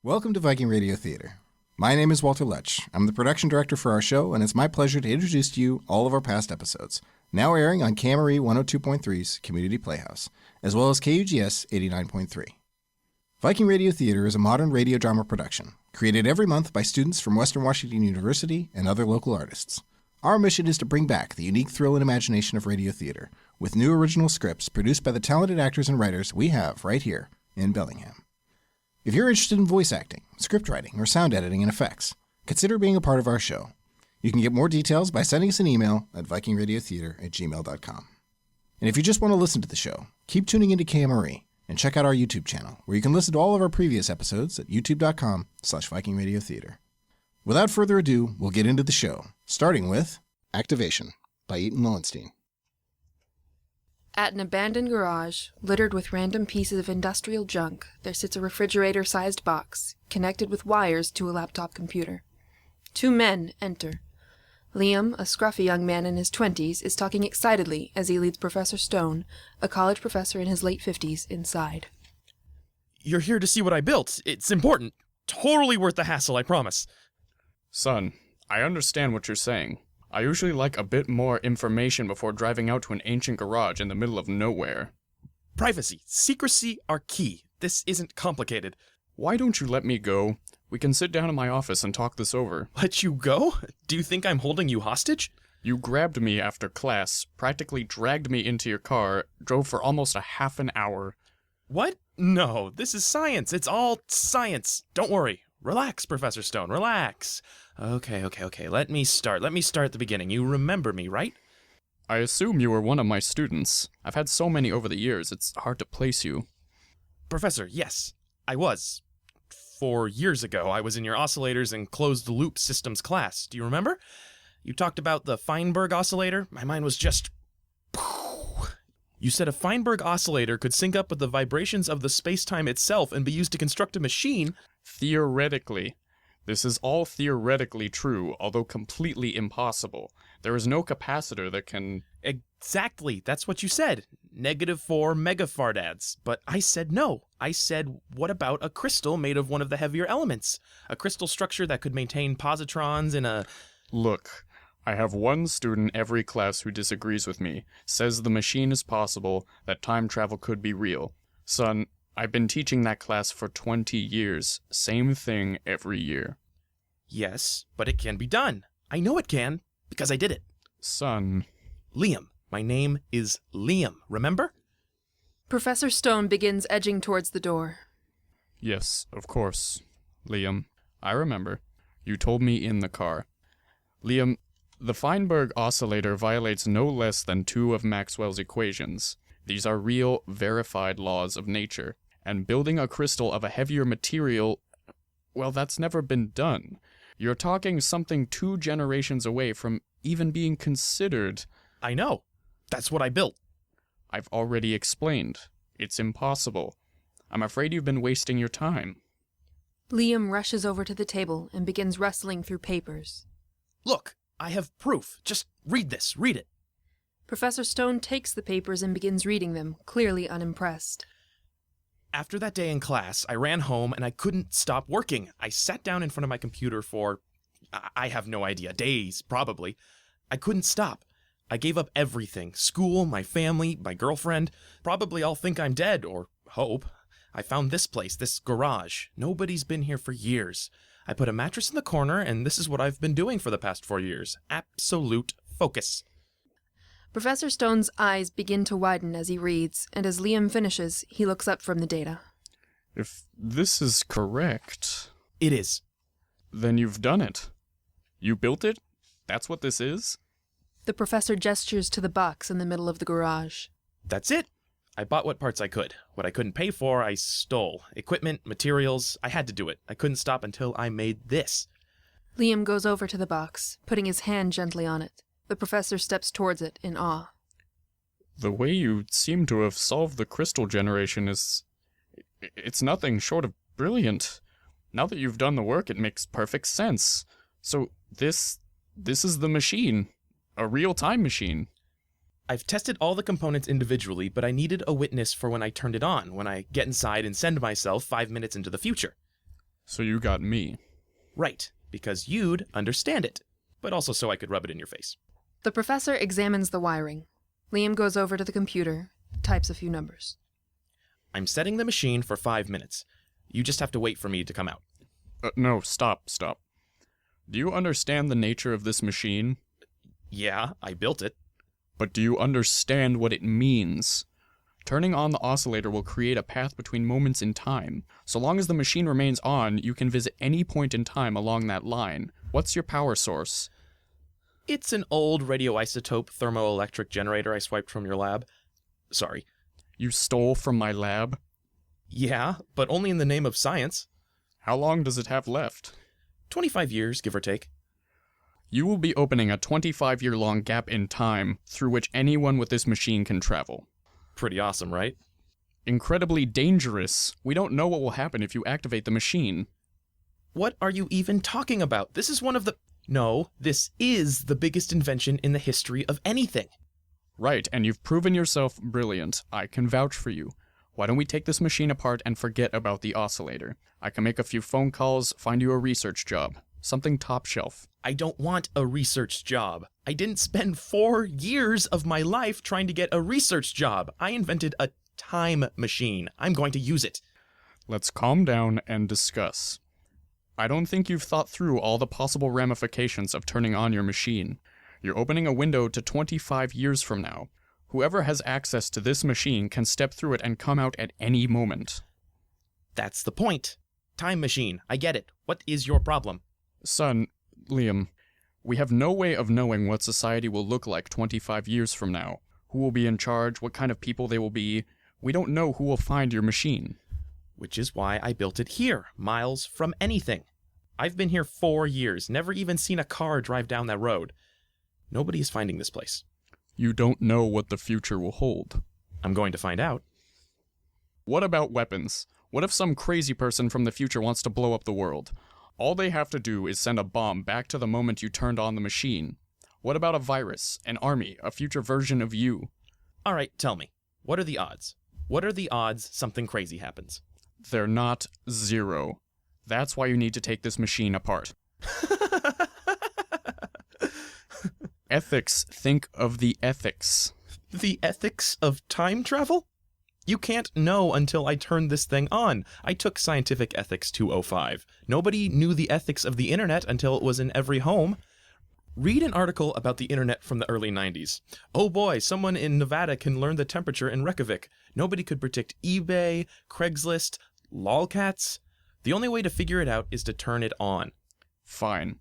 Welcome to Viking Radio Theatre. My name is Walter Lutsch. I'm the production director for our show, and it's my pleasure to introduce to you all of our past episodes, now airing on KMRE 102.3's Community Playhouse, as well as KUGS 89.3. Viking Radio Theatre is a modern radio drama production, created every month by students from Western Washington University and other local artists. Our mission is to bring back the unique thrill and imagination of radio theatre, with new original scripts produced by the talented actors and writers we have right here in Bellingham. If you're interested in voice acting, script writing, or sound editing and effects, consider being a part of our show. You can get more details by sending us an email at vikingradiotheatre@gmail.com. And if you just want to listen to the show, keep tuning into KMRE and check out our YouTube channel, where you can listen to all of our previous episodes at youtube.com/vikingradiotheatre. Without further ado, we'll get into the show, starting with Activation by Eitan Loewenstein. At an abandoned garage, littered with random pieces of industrial junk, there sits a refrigerator-sized box, connected with wires to a laptop computer. Two men enter. Liam, a scruffy young man in his 20s, is talking excitedly as he leads Professor Stone, a college professor in his late 50s, inside. You're here to see what I built. It's important. Totally worth the hassle, I promise. Son, I understand what you're saying. I usually like a bit more information before driving out to an ancient garage in the middle of nowhere. Privacy, secrecy are key. This isn't complicated. Why don't you let me go? We can sit down in my office and talk this over. Let you go? Do you think I'm holding you hostage? You grabbed me after class, practically dragged me into your car, drove for almost a half an hour. What? No, this is science. It's all science. Don't worry. Relax, Professor Stone, relax. Okay. Let me start at the beginning. You remember me, right? I assume you were one of my students. I've had so many over the years, it's hard to place you. Professor, yes, I was. 4 years ago, I was in your oscillators and closed-loop systems class. Do you remember? You talked about the Feinberg oscillator. My mind was just... You said a Feinberg oscillator could sync up with the vibrations of the space-time itself and be used to construct a machine. Theoretically. This is all theoretically true, although completely impossible. There is no capacitor that can... Exactly, that's what you said. -4 megafarads. But I said no. I said, what about a crystal made of one of the heavier elements? A crystal structure that could maintain positrons in a... Look, I have one student every class who disagrees with me, says the machine is possible, that time travel could be real. Son, I've been teaching that class for 20 years. Same thing every year. Yes, but it can be done. I know it can, because I did it. Son. Liam. My name is Liam, remember? Professor Stone begins edging towards the door. Yes, of course. Liam, I remember. You told me in the car. Liam, the Feinberg oscillator violates no less than 2 of Maxwell's equations. These are real, verified laws of nature. And building a crystal of a heavier material, well, that's never been done. You're talking something 2 generations away from even being considered. I know. That's what I built. I've already explained. It's impossible. I'm afraid you've been wasting your time. Liam rushes over to the table and begins rustling through papers. Look, I have proof. Just read this. Read it. Professor Stone takes the papers and begins reading them, clearly unimpressed. After that day in class, I ran home and I couldn't stop working. I sat down in front of my computer for, I have no idea, days, probably. I couldn't stop. I gave up everything. School, my family, my girlfriend. Probably all think I'm dead, or hope. I found this place, this garage. Nobody's been here for years. I put a mattress in the corner, and this is what I've been doing for the past 4 years. Absolute focus. Professor Stone's eyes begin to widen as he reads, and as Liam finishes, he looks up from the data. If this is correct... It is. Then you've done it. You built it? That's what this is? The professor gestures to the box in the middle of the garage. That's it. I bought what parts I could. What I couldn't pay for, I stole. Equipment, materials, I had to do it. I couldn't stop until I made this. Liam goes over to the box, putting his hand gently on it. The professor steps towards it in awe. The way you seem to have solved the crystal generation is... It's nothing short of brilliant. Now that you've done the work, it makes perfect sense. So this is the machine. A real time machine. I've tested all the components individually, but I needed a witness for when I turned it on, when I get inside and send myself 5 minutes into the future. So you got me. Right, because you'd understand it, but also so I could rub it in your face. The professor examines the wiring. Liam goes over to the computer, types a few numbers. I'm setting the machine for 5 minutes. You just have to wait for me to come out. No, stop. Do you understand the nature of this machine? Yeah, I built it. But do you understand what it means? Turning on the oscillator will create a path between moments in time. So long as the machine remains on, you can visit any point in time along that line. What's your power source? It's an old radioisotope thermoelectric generator I swiped from your lab. Sorry. You stole from my lab? Yeah, but only in the name of science. How long does it have left? 25 years, give or take. You will be opening a 25-year-long gap in time through which anyone with this machine can travel. Pretty awesome, right? Incredibly dangerous. We don't know what will happen if you activate the machine. What are you even talking about? This is one of the... No, this is the biggest invention in the history of anything. Right, and you've proven yourself brilliant. I can vouch for you. Why don't we take this machine apart and forget about the oscillator? I can make a few phone calls, find you a research job. Something top shelf. I don't want a research job. I didn't spend 4 years of my life trying to get a research job. I invented a time machine. I'm going to use it. Let's calm down and discuss. I don't think you've thought through all the possible ramifications of turning on your machine. You're opening a window to 25 years from now. Whoever has access to this machine can step through it and come out at any moment. That's the point. Time machine. I get it. What is your problem? Son, Liam, we have no way of knowing what society will look like 25 years from now. Who will be in charge, what kind of people they will be. We don't know who will find your machine. Which is why I built it here, miles from anything. I've been here 4 years, never even seen a car drive down that road. Nobody is finding this place. You don't know what the future will hold. I'm going to find out. What about weapons? What if some crazy person from the future wants to blow up the world? All they have to do is send a bomb back to the moment you turned on the machine. What about a virus, an army, a future version of you? All right, tell me. What are the odds? What are the odds something crazy happens? They're not 0. That's why you need to take this machine apart. Ethics. Think of the ethics. The ethics of time travel? You can't know until I turn this thing on. I took scientific ethics 205. Nobody knew the ethics of the internet until it was in every home. Read an article about the internet from the early 90s. Oh boy, someone in Nevada can learn the temperature in Reykjavik. Nobody could predict eBay, Craigslist, lolcats. The only way to figure it out is to turn it on. Fine.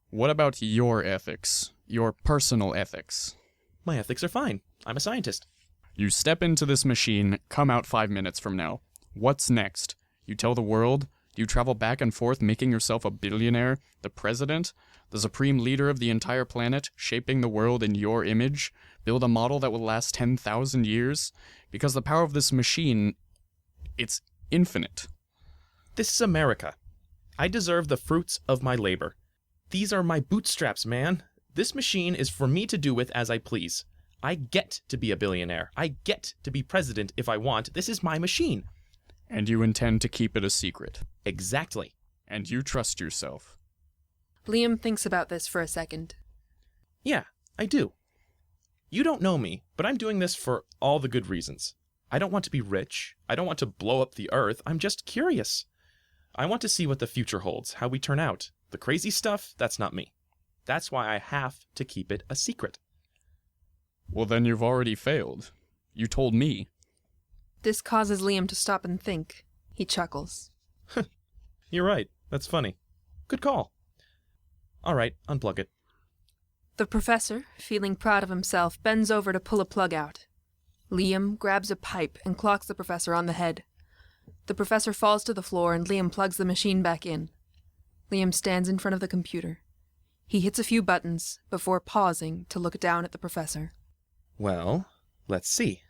What about your ethics? Your personal ethics? My ethics are fine. I'm a scientist. You step into this machine, come out 5 minutes from now. What's next? You tell the world? Do you travel back and forth making yourself a billionaire? The president? The supreme leader of the entire planet? Shaping the world in your image? Build a model that will last 10,000 years? Because the power of this machine, it's infinite. This is America. I deserve the fruits of my labor. These are my bootstraps, man. This machine is for me to do with as I please. I get to be a billionaire. I get to be president if I want. This is my machine. And you intend to keep it a secret. Exactly. And you trust yourself. Liam thinks about this for a second. Yeah, I do. You don't know me, but I'm doing this for all the good reasons. I don't want to be rich. I don't want to blow up the earth. I'm just curious. I want to see what the future holds, how we turn out. The crazy stuff, that's not me. That's why I have to keep it a secret. Well, then you've already failed. You told me. This causes Liam to stop and think. He chuckles. You're right. That's funny. Good call. All right, unplug it. The professor, feeling proud of himself, bends over to pull a plug out. Liam grabs a pipe and clocks the professor on the head. The professor falls to the floor and Liam plugs the machine back in. Liam stands in front of the computer. He hits a few buttons before pausing to look down at the professor. Well, let's see.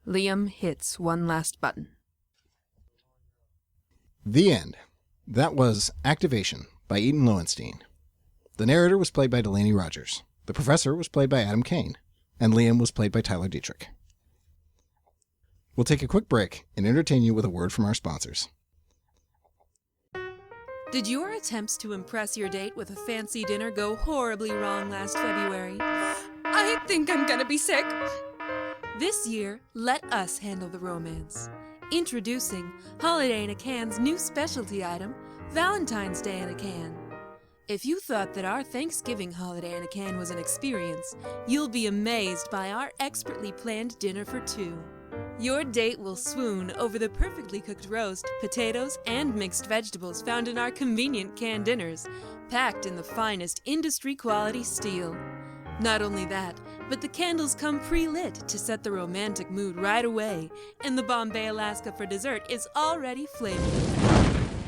Liam hits one last button. The end. That was Activation by Eitan Loewenstein. The narrator was played by Delaney Rogers. The professor was played by Adam Kane. And Liam was played by Tyler Detrick. We'll take a quick break and entertain you with a word from our sponsors. Did your attempts to impress your date with a fancy dinner go horribly wrong last February? I think I'm gonna be sick. This year, let us handle the romance. Introducing Holiday in a Can's new specialty item, Valentine's Day in a Can. If you thought that our Thanksgiving Holiday in a Can was an experience, you'll be amazed by our expertly planned dinner for two. Your date will swoon over the perfectly cooked roast, potatoes, and mixed vegetables found in our convenient canned dinners, packed in the finest industry-quality steel. Not only that, but the candles come pre-lit to set the romantic mood right away, and the Bombay Alaska for dessert is already flaming.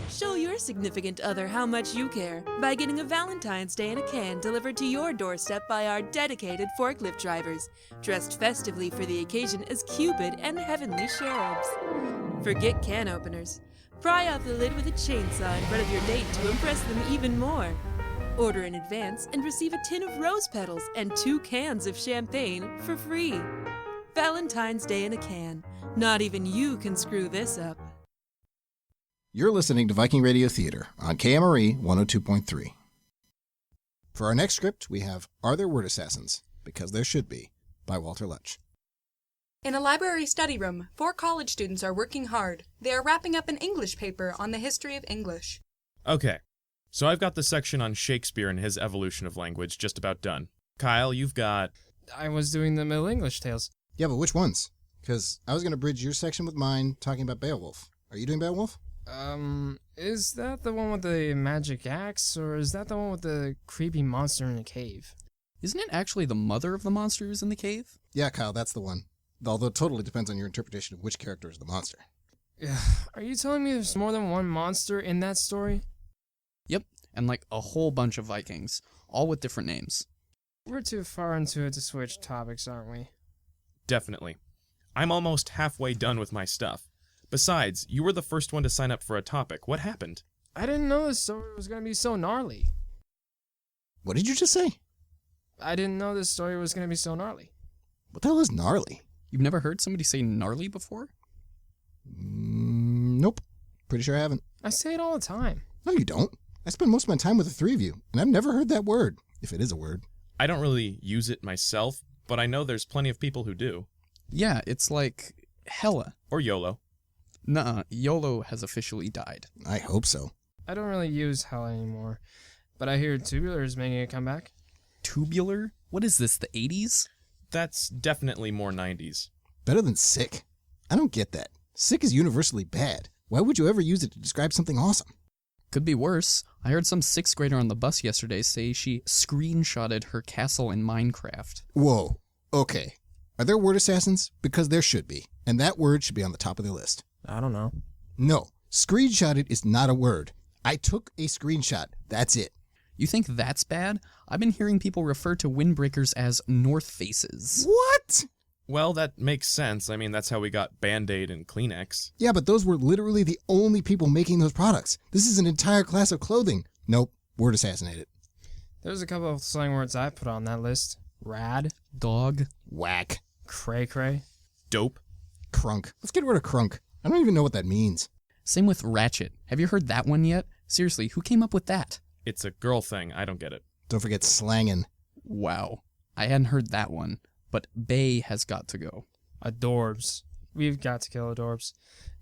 Show your significant other how much you care by getting a Valentine's Day in a Can delivered to your doorstep by our dedicated forklift drivers, dressed festively for the occasion as Cupid and heavenly cherubs. Forget can openers. Pry out the lid with a chainsaw in front of your date to impress them even more. Order in advance and receive a tin of rose petals and 2 cans of champagne for free. Valentine's Day in a Can. Not even you can screw this up. You're listening to Viking Radio Theatre on KMRE 102.3. For our next script, we have Are There Word Assassins? Because There Should Be, by Walter Lutsch. In a library study room, 4 college students are working hard. They are wrapping up an English paper on the history of English. Okay, so I've got the section on Shakespeare and his evolution of language just about done. Kyle, you've got... I was doing the Middle English tales. Yeah, but which ones? Because I was going to bridge your section with mine talking about Beowulf. Are you doing Beowulf? Is that the one with the magic axe, or is that the one with the creepy monster in the cave? Isn't it actually the mother of the monsters in the cave? Yeah, Kyle, that's the one. Although it totally depends on your interpretation of which character is the monster. Are you telling me there's more than one monster in that story? Yep, and like a whole bunch of Vikings, all with different names. We're too far into it to switch topics, aren't we? Definitely. I'm almost halfway done with my stuff. Besides, you were the first one to sign up for a topic. What happened? I didn't know this story was going to be so gnarly. What did you just say? I didn't know this story was going to be so gnarly. What the hell is gnarly? You've never heard somebody say gnarly before? Nope. Pretty sure I haven't. I say it all the time. No, you don't. I spend most of my time with the 3 of you, and I've never heard that word, if it is a word. I don't really use it myself, but I know there's plenty of people who do. Yeah, it's like hella. Or YOLO. Nuh-uh, YOLO has officially died. I hope so. I don't really use hell anymore, but I hear tubular is making a comeback. Tubular? What is this, the 80s? That's definitely more 90s. Better than sick. I don't get that. Sick is universally bad. Why would you ever use it to describe something awesome? Could be worse. I heard some 6th grader on the bus yesterday say she screenshotted her castle in Minecraft. Whoa. Okay. Are there word assassins? Because there should be. And that word should be on the top of their list. I don't know. No. Screenshotted is not a word. I took a screenshot. That's it. You think that's bad? I've been hearing people refer to windbreakers as North Faces. What? Well, that makes sense. I mean, that's how we got Band-Aid and Kleenex. Yeah, but those were literally the only people making those products. This is an entire class of clothing. Nope. Word assassinated. There's a couple of slang words I put on that list. Rad, Dog. Whack. cray-cray. Dope. Crunk. Let's get rid of crunk. I don't even know what that means. Same with ratchet. Have you heard that one yet? Seriously, who came up with that? It's a girl thing. I don't get it. Don't forget slangin'. Wow. I hadn't heard that one, but Bay has got to go. Adorbs. We've got to kill adorbs.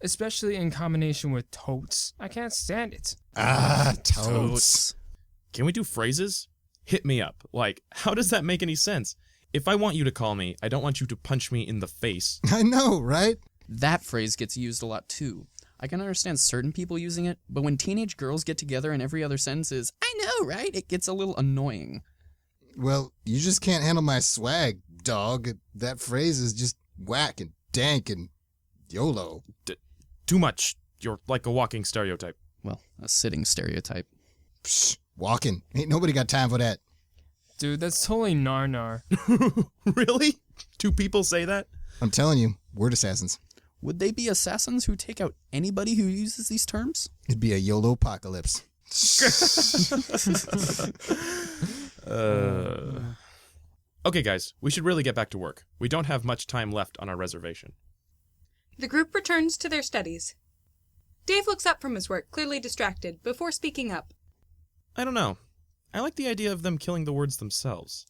Especially in combination with totes. I can't stand it. Ah, totes. Can we do phrases? Hit me up. Like, how does that make any sense? If I want you to call me, I don't want you to punch me in the face. I know, right? That phrase gets used a lot too. I can understand certain people using it, but when teenage girls get together and every other sentence is, I know, right? It gets a little annoying. Well, you just can't handle my swag, dog. That phrase is just whack and dank and YOLO. Too much. You're like a walking stereotype. Well, a sitting stereotype. Psh, walking. Ain't nobody got time for that. Dude, that's totally nar-nar. Really? 2 people say that? I'm telling you, word assassins. Would they be assassins who take out anybody who uses these terms? It'd be a YOLO apocalypse. Okay, guys, we should really get back to work. We don't have much time left on our reservation. The group returns to their studies. Dave looks up from his work, clearly distracted, before speaking up. I don't know. I like the idea of them killing the words themselves.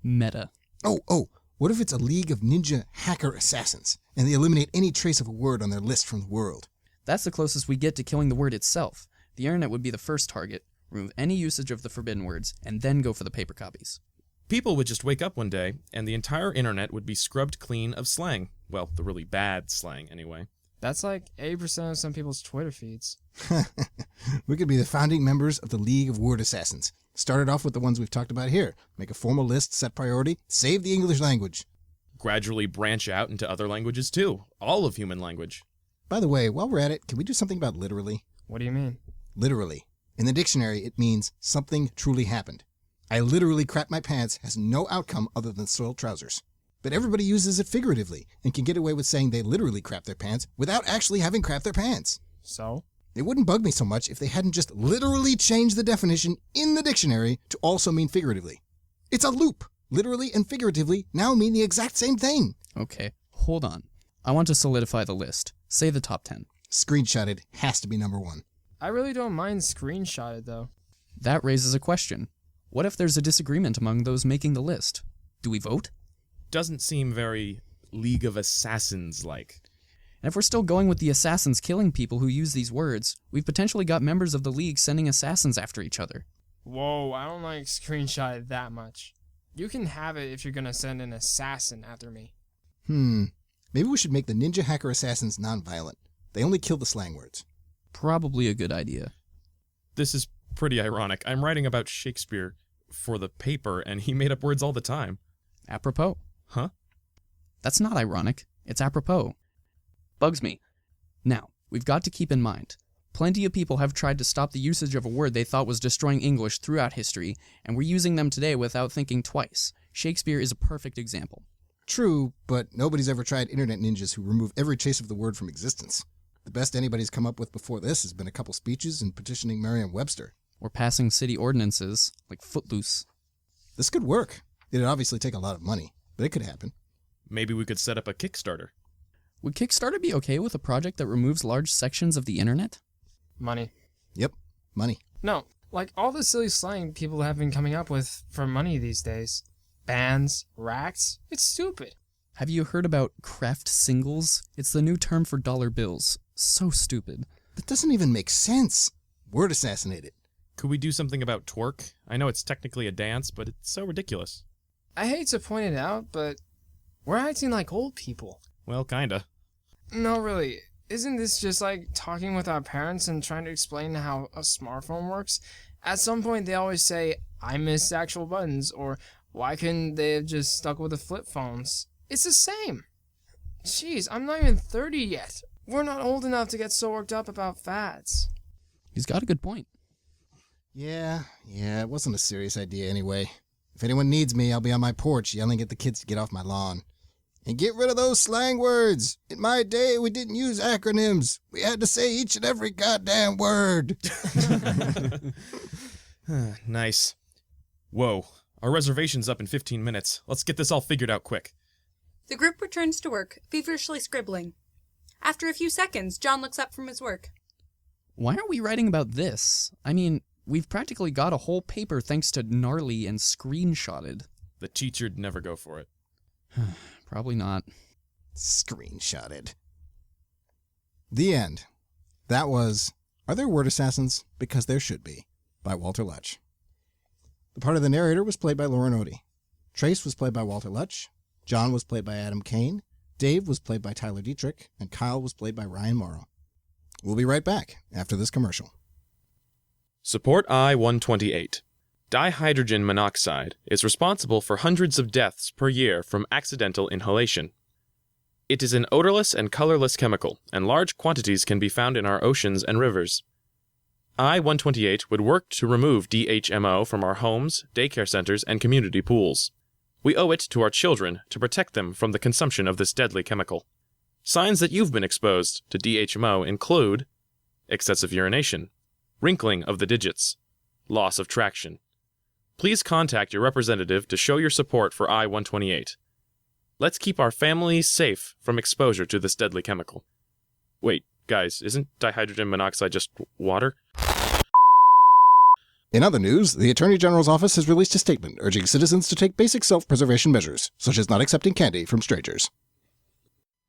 Meta. Oh, what if it's a league of ninja hacker assassins, and they eliminate any trace of a word on their list from the world? That's the closest we get to killing the word itself. The internet would be the first target, remove any usage of the forbidden words, and then go for the paper copies. People would just wake up one day, and the entire internet would be scrubbed clean of slang. Well, the really bad slang, anyway. That's like 80% of some people's Twitter feeds. We could be the founding members of the League of Word Assassins. Started off with the ones we've talked about here. Make a formal list, set priority, save the English language. Gradually branch out into other languages too. All of human language. By the way, while we're at it, can we do something about literally? What do you mean? Literally. In the dictionary, it means something truly happened. I literally crapped my pants has no outcome other than soiled trousers. But everybody uses it figuratively and can get away with saying they literally crapped their pants without actually having crapped their pants. So? It wouldn't bug me so much if they hadn't just literally changed the definition in the dictionary to also mean figuratively. It's a loop. Literally and figuratively now mean the exact same thing. Okay, hold on. I want to solidify the list. Say the top 10. Screenshotted has to be number 1. I really don't mind screenshotted, though. That raises a question. What if there's a disagreement among those making the list? Do we vote? Doesn't seem very League of Assassins-like. And if we're still going with the assassins killing people who use these words, we've potentially got members of the League sending assassins after each other. Whoa, I don't like screenshotted that much. You can have it if you're gonna send an assassin after me. Maybe we should make the ninja hacker assassins non-violent. They only kill the slang words. Probably a good idea. This is pretty ironic. I'm writing about Shakespeare for the paper, and he made up words all the time. Apropos. Huh? That's not ironic. It's apropos. Bugs me. Now, we've got to keep in mind, plenty of people have tried to stop the usage of a word they thought was destroying English throughout history, and we're using them today without thinking twice. Shakespeare is a perfect example. True, but nobody's ever tried internet ninjas who remove every trace of the word from existence. The best anybody's come up with before this has been a couple speeches and petitioning Merriam-Webster. Or passing city ordinances, like Footloose. This could work. It'd obviously take a lot of money, but it could happen. Maybe we could set up a Kickstarter. Would Kickstarter be okay with a project that removes large sections of the internet? Money. Yep, money. No, like all the silly slang people have been coming up with for money these days. Bands, racks, it's stupid. Have you heard about craft singles? It's the new term for dollar bills. So stupid. That doesn't even make sense. Word assassinated. Could we do something about twerk? I know it's technically a dance, but it's so ridiculous. I hate to point it out, but we're acting like old people. Well, kinda. No, really. Isn't this just like talking with our parents and trying to explain how a smartphone works? At some point, they always say, I miss actual buttons, or why couldn't they have just stuck with the flip phones? It's the same. Jeez, I'm not even 30 yet. We're not old enough to get so worked up about fads. He's got a good point. Yeah, it wasn't a serious idea anyway. If anyone needs me, I'll be on my porch yelling at the kids to get off my lawn. And get rid of those slang words. In my day, we didn't use acronyms. We had to say each and every goddamn word. Nice. Whoa, our reservation's up in 15 minutes. Let's get this all figured out quick. The group returns to work, feverishly scribbling. After a few seconds, John looks up from his work. Why aren't we writing about this? I mean, we've practically got a whole paper thanks to Gnarly and Screenshotted. The teacher'd never go for it. Probably not. Screenshotted. The end. That was Are There Word Assassins? Because There Should Be, by Walter Lutsch. The part of the narrator was played by Lauren Odie. Trace was played by Walter Lutsch. John was played by Adam Kane. Dave was played by Tyler Detrick. And Kyle was played by Ryan Morrow. We'll be right back after this commercial. Support I-128. Dihydrogen monoxide is responsible for hundreds of deaths per year from accidental inhalation. It is an odorless and colorless chemical, and large quantities can be found in our oceans and rivers. I-128 would work to remove DHMO from our homes, daycare centers, and community pools. We owe it to our children to protect them from the consumption of this deadly chemical. Signs that you've been exposed to DHMO include excessive urination, wrinkling of the digits, loss of traction. Please contact your representative to show your support for I-128. Let's keep our families safe from exposure to this deadly chemical. Wait, Guys, isn't dihydrogen monoxide just water? In other news, the Attorney General's office has released a statement urging citizens to take basic self-preservation measures, such as not accepting candy from strangers.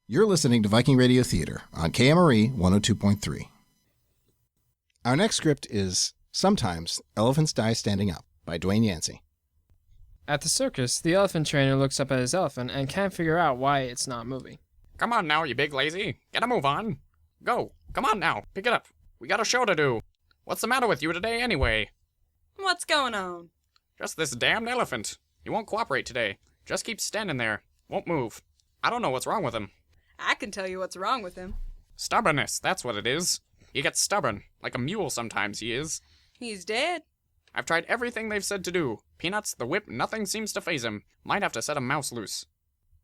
You're listening to Viking Radio Theatre on KMRE 102.3. Our next script is Sometimes Elephants Die Standing Up by Dwayne Yancey. At the circus, the elephant trainer looks up at his elephant and can't figure out why it's not moving. Come on now, you big lazy. Get a move on. Go. Come on now. Pick it up. We got a show to do. What's the matter with you today anyway? What's going on? Just this damned elephant. He won't cooperate today. Just keeps standing there. Won't move. I don't know what's wrong with him. I can tell you what's wrong with him. Stubbornness, that's what it is. He gets stubborn. Like a mule sometimes he is. He's dead. I've tried everything they've said to do. Peanuts, the whip, nothing seems to faze him. Might have to set a mouse loose.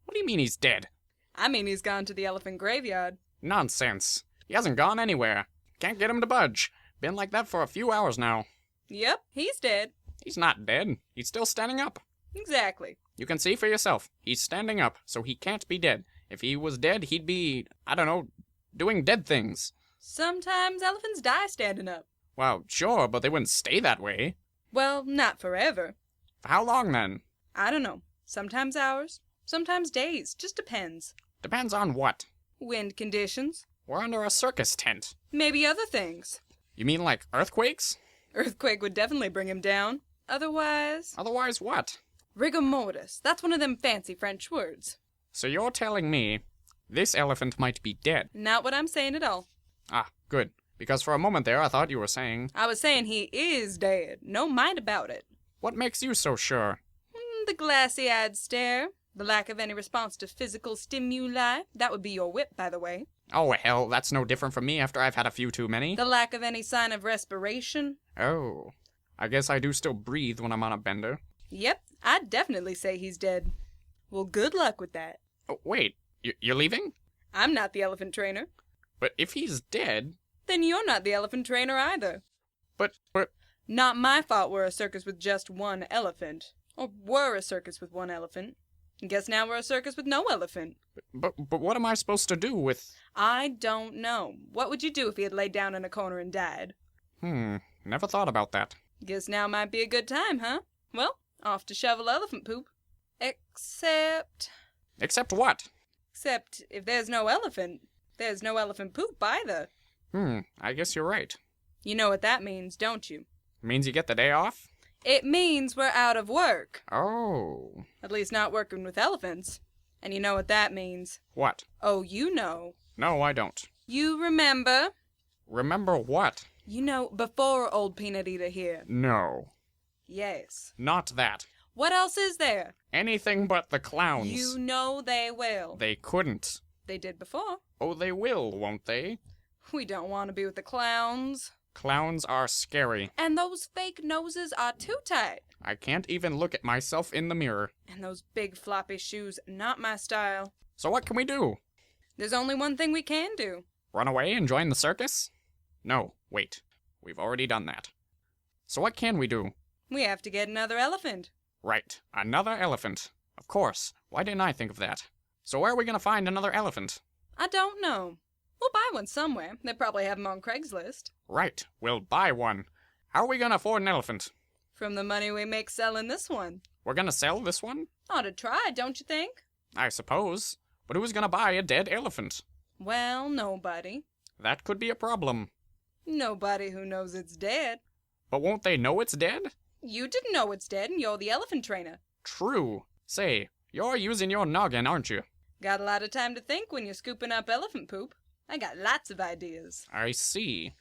What do you mean he's dead? I mean he's gone to the elephant graveyard. Nonsense. He hasn't gone anywhere. Can't get him to budge. Been like that for a few hours now. Yep, he's dead. He's not dead. He's still standing up. Exactly. You can see for yourself. He's standing up, so he can't be dead. If he was dead, he'd be, I don't know, doing dead things. Sometimes elephants die standing up. Well, sure, but they wouldn't stay that way. Well, not forever. For how long, then? I don't know. Sometimes hours, sometimes days. Just depends. Depends on what. Wind conditions. We're under a circus tent. Maybe other things. You mean like earthquakes? Earthquake would definitely bring him down. Otherwise... Otherwise what? Rigor mortis. That's one of them fancy French words. So you're telling me this elephant might be dead? Not what I'm saying at all. Ah, good. Because for a moment there I thought you were saying... I was saying he is dead. No mind about it. What makes you so sure? The glassy-eyed stare. The lack of any response to physical stimuli. That would be your whip, by the way. Oh, hell, that's no different from me after I've had a few too many. The lack of any sign of respiration. Oh, I guess I do still breathe when I'm on a bender. Yep, I'd definitely say he's dead. Well, good luck with that. Oh, wait, you're leaving? I'm not the elephant trainer. But if he's dead... Then you're not the elephant trainer either. But... Not my fault we're a circus with just one elephant. Or were a circus with one elephant. Guess now we're a circus with no elephant. But what am I supposed to do with... I don't know. What would you do if he had laid down in a corner and died? Never thought about that. Guess now might be a good time, huh? Well, off to shovel elephant poop. Except what? Except if there's no elephant, there's no elephant poop either. I guess you're right. You know what that means, don't you? Means you get the day off? It means we're out of work. Oh. At least not working with elephants. And you know what that means. What? Oh, you know. No, I don't. You remember? Remember what? You know, before old Peanut Eater here. No. Yes. Not that. What else is there? Anything but the clowns. You know they will. They couldn't. They did before. Oh, they will, won't they? We don't want to be with the clowns. Clowns are scary. And those fake noses are too tight. I can't even look at myself in the mirror. And those big floppy shoes, not my style. So what can we do? There's only one thing we can do. Run away and join the circus? No, wait. We've already done that. So what can we do? We have to get another elephant. Right, another elephant. Of course. Why didn't I think of that? So where are we going to find another elephant? I don't know. We'll buy one somewhere. They probably have them on Craigslist. Right, we'll buy one. How are we going to afford an elephant? From the money we make selling this one. We're going to sell this one? Ought to try, don't you think? I suppose. But who's going to buy a dead elephant? Well, nobody. That could be a problem. Nobody who knows it's dead. But won't they know it's dead? You didn't know it's dead, and you're the elephant trainer. True. Say, you're using your noggin, aren't you? Got a lot of time to think when you're scooping up elephant poop. I got lots of ideas. I see.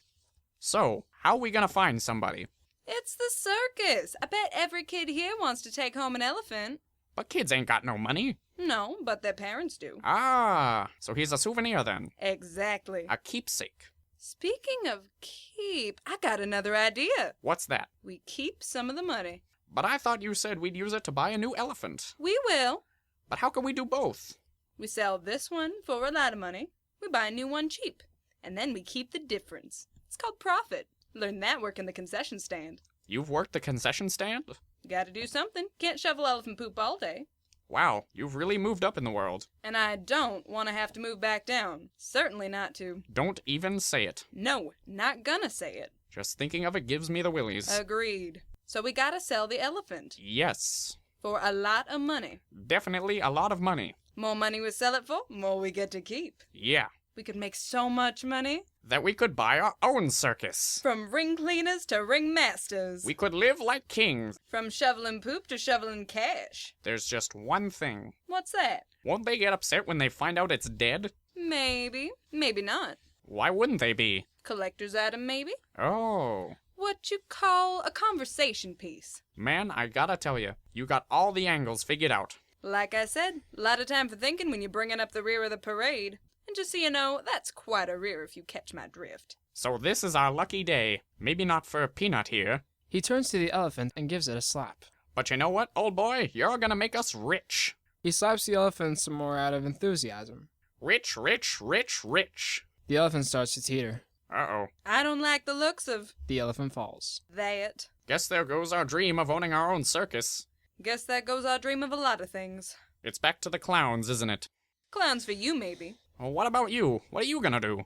So, how are we gonna find somebody? It's the circus. I bet every kid here wants to take home an elephant. But kids ain't got no money. No, but their parents do. Ah, so he's a souvenir then. Exactly. A keepsake. Speaking of keep, I got another idea. What's that? We keep some of the money. But I thought you said we'd use it to buy a new elephant. We will. But how can we do both? We sell this one for a lot of money. We buy a new one cheap. And then we keep the difference. It's called profit. Learned that work in the concession stand. You've worked the concession stand? Gotta do something. Can't shovel elephant poop all day. Wow, you've really moved up in the world. And I don't want to have to move back down. Certainly not to. Don't even say it. No, not gonna say it. Just thinking of it gives me the willies. Agreed. So we gotta sell the elephant. Yes. For a lot of money. Definitely a lot of money. More money we sell it for, more we get to keep. Yeah. We could make so much money. That we could buy our own circus. From ring cleaners to ring masters. We could live like kings. From shoveling poop to shoveling cash. There's just one thing. What's that? Won't they get upset when they find out it's dead? Maybe. Maybe not. Why wouldn't they be? Collector's item, maybe? Oh. What you call a conversation piece. Man, I gotta tell you, you got all the angles figured out. Like I said, a lot of time for thinking when you're bringing up the rear of the parade. And just so you know, that's quite a rear if you catch my drift. So this is our lucky day. Maybe not for Peanut here. He turns to the elephant and gives it a slap. But you know what, old boy? You're gonna make us rich. He slaps the elephant some more out of enthusiasm. Rich, rich, rich, rich. The elephant starts to teeter. Uh-oh. I don't like the looks of The elephant falls. that. Guess there goes our dream of owning our own circus. Guess that goes our dream of a lot of things. It's back to the clowns, isn't it? Clowns for you, maybe. Well, what about you? What are you gonna do?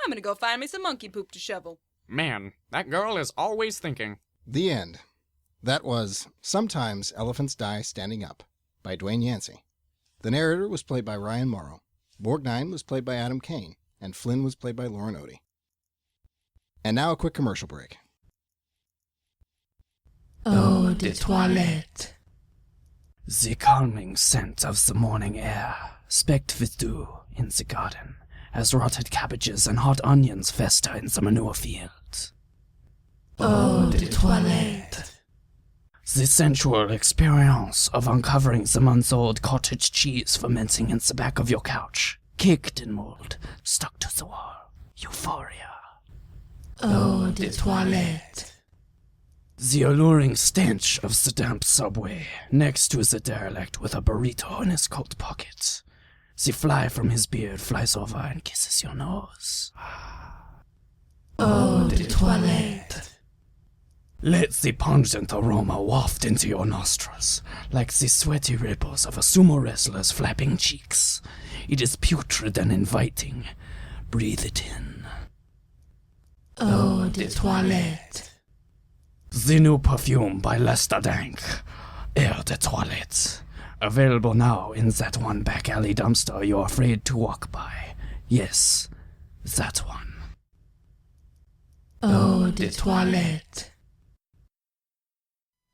I'm gonna go find me some monkey poop to shovel. Man, that girl is always thinking. The end. That was Sometimes Elephants Die Standing Up by Dwayne Yancey. The narrator was played by Ryan Morrow. Borgnine was played by Adam Kane, and Flynn was played by Lauren Aide. And now a quick commercial break. Eau de Toilette. The calming scent of the morning air, specked with dew in the garden, as rotted cabbages and hot onions fester in the manure fields. Eau de Toilette. The sensual experience of uncovering the month-old cottage cheese fermenting in the back of your couch, caked in mold, stuck to the wall. Euphoria. Eau de Toilette. The alluring stench of the damp subway, next to the derelict with a burrito in his coat pocket. The fly from his beard flies over and kisses your nose. Eau de Toilette. Let the pungent aroma waft into your nostrils, like the sweaty ripples of a sumo wrestler's flapping cheeks. It is putrid and inviting. Breathe it in. Eau de Toilette. The new perfume by Lester Dank, Eau de Toilette. Available now in that one back alley dumpster you're afraid to walk by. Yes, that one. Eau de Toilette.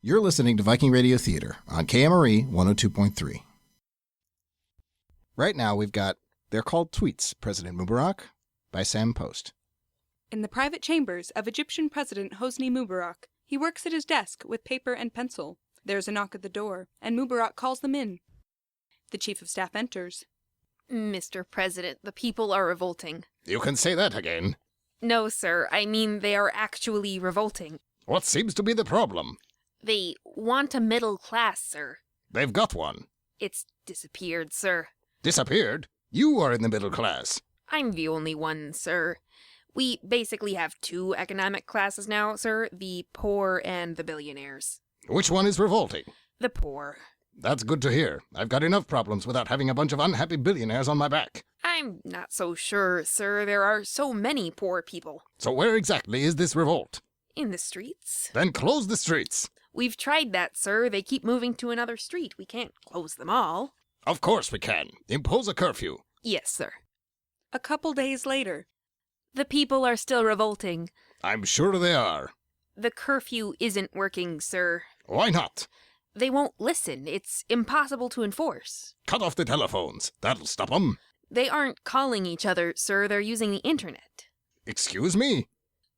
You're listening to Viking Radio Theater on KMRE 102.3. Right now we've got They're Called Tweets, President Mubarak, by Sam Post. In the private chambers of Egyptian President Hosni Mubarak, he works at his desk with paper and pencil. There's a knock at the door, and Mubarak calls them in. The chief of staff enters. Mr. President, the people are revolting. You can say that again. No, sir, I mean they are actually revolting. What seems to be the problem? They want a middle class, sir. They've got one. It's disappeared, sir. Disappeared? You are in the middle class. I'm the only one, sir. We basically have two economic classes now, sir, the poor and the billionaires. Which one is revolting? The poor. That's good to hear. I've got enough problems without having a bunch of unhappy billionaires on my back. I'm not so sure, sir. There are so many poor people. So where exactly is this revolt? In the streets. Then close the streets. We've tried that, sir. They keep moving to another street. We can't close them all. Of course we can. Impose a curfew. Yes, sir. A couple days later. The people are still revolting. I'm sure they are. The curfew isn't working, sir. Why not? They won't listen. It's impossible to enforce. Cut off the telephones. That'll stop them. They aren't calling each other, sir. They're using the internet. Excuse me?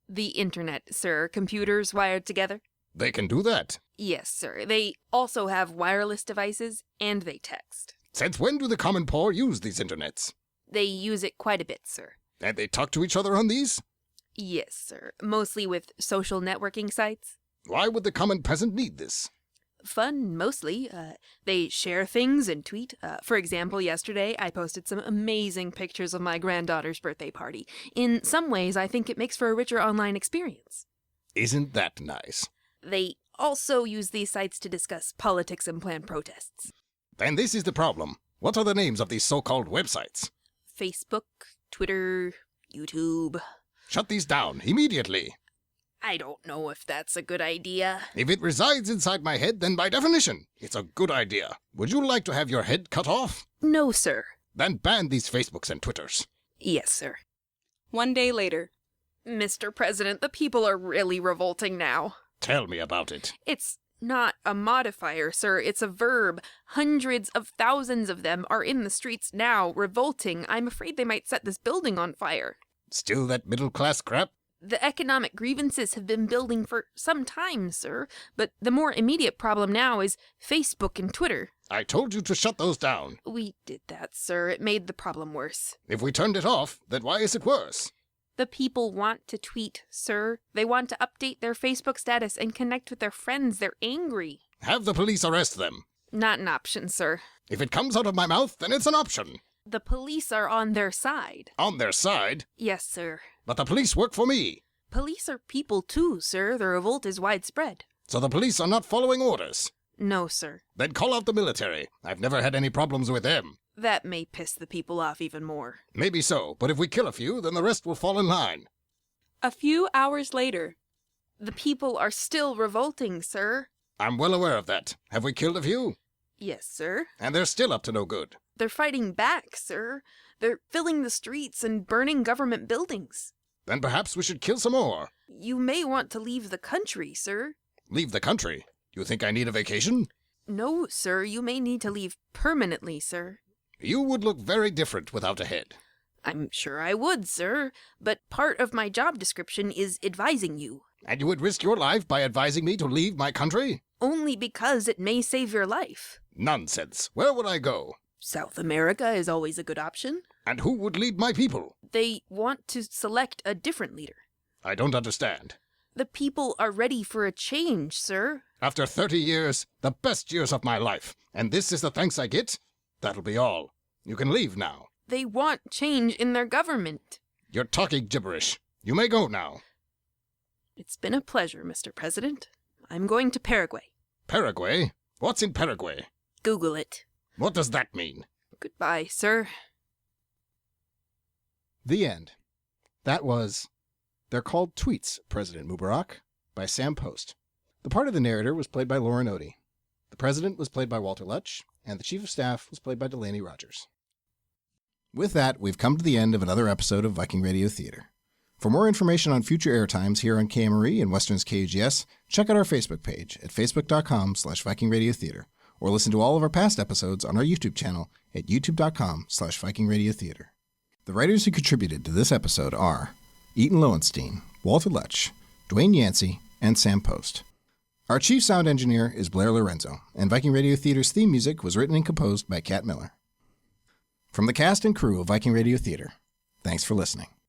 The internet, sir. Computers wired together. They can do that. Yes, sir. They also have wireless devices, and they text. Since when do the common poor use these internets? They use it quite a bit, sir. And they talk to each other on these? Yes, sir. Mostly with social networking sites. Why would the common peasant need this? Fun, mostly. They share things and tweet. For example, yesterday I posted some amazing pictures of my granddaughter's birthday party. In some ways, I think it makes for a richer online experience. Isn't that nice? They also use these sites to discuss politics and plan protests. Then this is the problem. What are the names of these so-called websites? Facebook, Twitter, YouTube. Shut these down immediately. I don't know if that's a good idea. If it resides inside my head, then by definition, it's a good idea. Would you like to have your head cut off? No, sir. Then ban these Facebooks and Twitters. Yes, sir. 1 day later. Mr. President, the people are really revolting now. Tell me about it. It's not a modifier, sir. It's a verb. Hundreds of thousands of them are in the streets now, revolting. I'm afraid they might set this building on fire. Still that middle-class crap? The economic grievances have been building for some time, sir, but the more immediate problem now is Facebook and Twitter. I told you to shut those down. We did that, sir. It made the problem worse. If we turned it off, then why is it worse? The people want to tweet, sir. They want to update their Facebook status and connect with their friends. They're angry. Have the police arrest them. Not an option, sir. If it comes out of my mouth, then it's an option. The police are on their side. On their side? Yes, sir. But the police work for me. Police are people too, sir. The revolt is widespread. So the police are not following orders. No, sir. Then call out the military. I've never had any problems with them. That may piss the people off even more. Maybe so, but if we kill a few, then the rest will fall in line. A few hours later. The people are still revolting, sir. I'm well aware of that. Have we killed a few? Yes, sir. And they're still up to no good. They're fighting back, sir. They're filling the streets and burning government buildings. Then perhaps we should kill some more. You may want to leave the country, sir. Leave the country? You think I need a vacation? No, sir. You may need to leave permanently, sir. You would look very different without a head. I'm sure I would, sir. But part of my job description is advising you. And you would risk your life by advising me to leave my country? Only because it may save your life. Nonsense. Where would I go? South America is always a good option. And who would lead my people? They want to select a different leader. I don't understand. The people are ready for a change, sir. After 30 years, the best years of my life, and this is the thanks I get? That'll be all. You can leave now. They want change in their government. You're talking gibberish. You may go now. It's been a pleasure, Mr. President. I'm going to Paraguay. Paraguay? What's in Paraguay? Google it. What does that mean? Goodbye, sir. The end. That was They're Called Tweets, President Mubarak, by Sam Post. The part of the narrator was played by Lauren Odie. The president was played by Walter Lutsch, and the chief of staff was played by Delaney Rogers. With that, we've come to the end of another episode of Viking Radio Theatre. For more information on future airtimes here on KMRE and Western's KUGS, check out our Facebook page at facebook.com/VikingRadioTheatre, or listen to all of our past episodes on our YouTube channel at youtube.com/VikingRadioTheatre. The writers who contributed to this episode are Eitan Loewenstein, Walter Lutsch, Dwayne Yancey, and Sam Post. Our chief sound engineer is Blair Lorenzo, and Viking Radio Theatre's theme music was written and composed by Kat Miller. From the cast and crew of Viking Radio Theatre, thanks for listening.